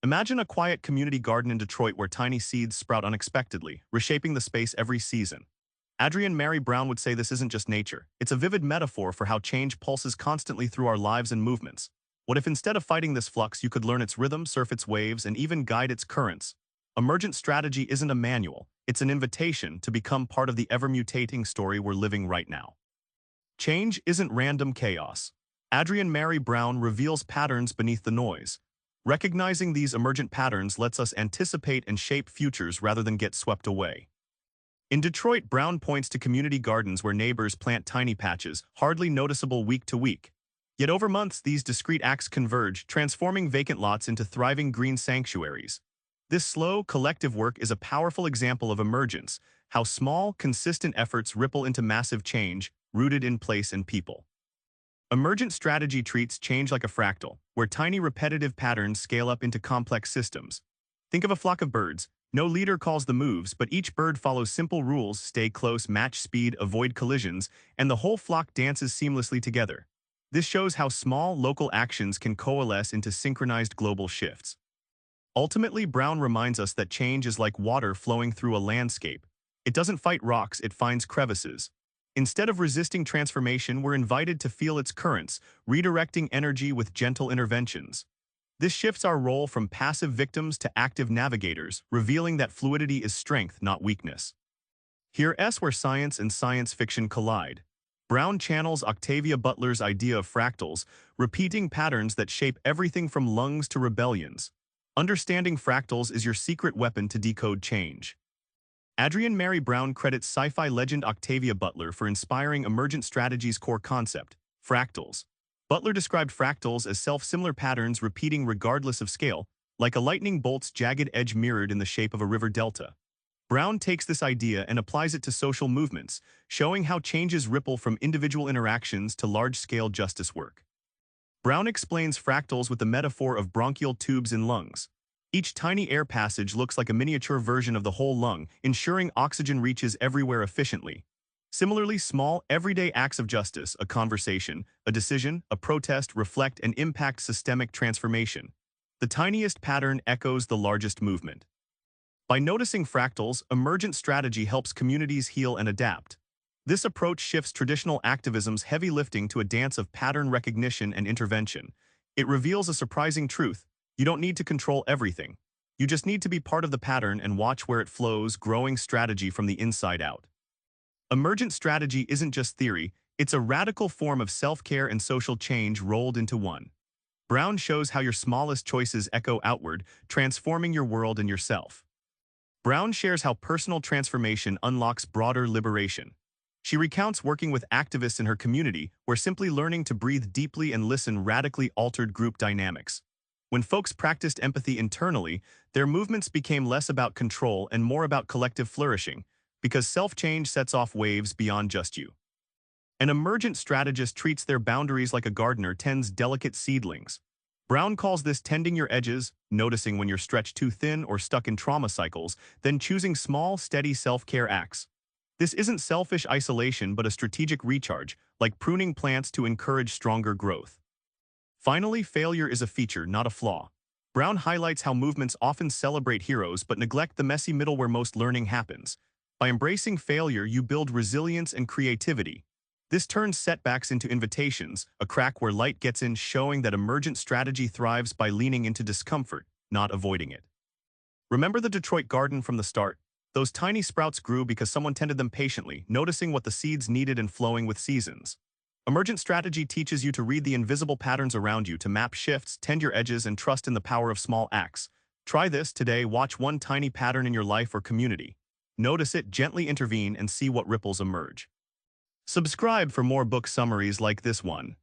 Imagine a quiet community garden in Detroit where tiny seeds sprout unexpectedly, reshaping the space every season. Adrienne Maree Brown would say this isn't just nature. It's a vivid metaphor for how change pulses constantly through our lives and movements. What if instead of fighting this flux, you could learn its rhythm, surf its waves, and even guide its currents? Emergent strategy isn't a manual. It's an invitation to become part of the ever-mutating story we're living right now. Change isn't random chaos. Adrienne Maree Brown reveals patterns beneath the noise. Recognizing these emergent patterns lets us anticipate and shape futures rather than get swept away. In Detroit, Brown points to community gardens where neighbors plant tiny patches, hardly noticeable week to week. Yet over months, these discrete acts converge, transforming vacant lots into thriving green sanctuaries. This slow, collective work is a powerful example of emergence, how small, consistent efforts ripple into massive change, rooted in place and people. Emergent strategy treats change like a fractal, where tiny repetitive patterns scale up into complex systems. Think of a flock of birds. No leader calls the moves, but each bird follows simple rules: stay close, match speed, avoid collisions, and the whole flock dances seamlessly together. This shows how small, local actions can coalesce into synchronized global shifts. Ultimately, Brown reminds us that change is like water flowing through a landscape. It doesn't fight rocks, it finds crevices. Instead of resisting transformation, we're invited to feel its currents, redirecting energy with gentle interventions. This shifts our role from passive victims to active navigators, revealing that fluidity is strength, not weakness. Here's where science and science fiction collide. Brown channels Octavia Butler's idea of fractals, repeating patterns that shape everything from lungs to rebellions. Understanding fractals is your secret weapon to decode change. Adrienne Maree Brown credits sci-fi legend Octavia Butler for inspiring Emergent Strategy's core concept, fractals. Butler described fractals as self-similar patterns repeating regardless of scale, like a lightning bolt's jagged edge mirrored in the shape of a river delta. Brown takes this idea and applies it to social movements, showing how changes ripple from individual interactions to large-scale justice work. Brown explains fractals with the metaphor of bronchial tubes in lungs. Each tiny air passage looks like a miniature version of the whole lung, ensuring oxygen reaches everywhere efficiently. Similarly, small, everyday acts of justice, a conversation, a decision, a protest, reflect and impact systemic transformation. The tiniest pattern echoes the largest movement. By noticing fractals, Emergent Strategy helps communities heal and adapt. This approach shifts traditional activism's heavy lifting to a dance of pattern recognition and intervention. It reveals a surprising truth: you don't need to control everything. You just need to be part of the pattern and watch where it flows, growing strategy from the inside out. Emergent strategy isn't just theory, it's a radical form of self-care and social change rolled into one. Brown shows how your smallest choices echo outward, transforming your world and yourself. Brown shares how personal transformation unlocks broader liberation. She recounts working with activists in her community, where simply learning to breathe deeply and listen radically altered group dynamics. When folks practiced empathy internally, their movements became less about control and more about collective flourishing, because self-change sets off waves beyond just you. An emergent strategist treats their boundaries like a gardener tends delicate seedlings. Brown calls this tending your edges, noticing when you're stretched too thin or stuck in trauma cycles, then choosing small, steady self-care acts. This isn't selfish isolation but a strategic recharge, like pruning plants to encourage stronger growth. Finally, failure is a feature, not a flaw. Brown highlights how movements often celebrate heroes but neglect the messy middle where most learning happens. By embracing failure, you build resilience and creativity. This turns setbacks into invitations, a crack where light gets in, showing that emergent strategy thrives by leaning into discomfort, not avoiding it. Remember the Detroit garden from the start? Those tiny sprouts grew because someone tended them patiently, noticing what the seeds needed and flowing with seasons. Emergent strategy teaches you to read the invisible patterns around you, to map shifts, tend your edges, and trust in the power of small acts. Try this today. Watch one tiny pattern in your life or community. Notice it, gently intervene, and see what ripples emerge. Subscribe for more book summaries like this one.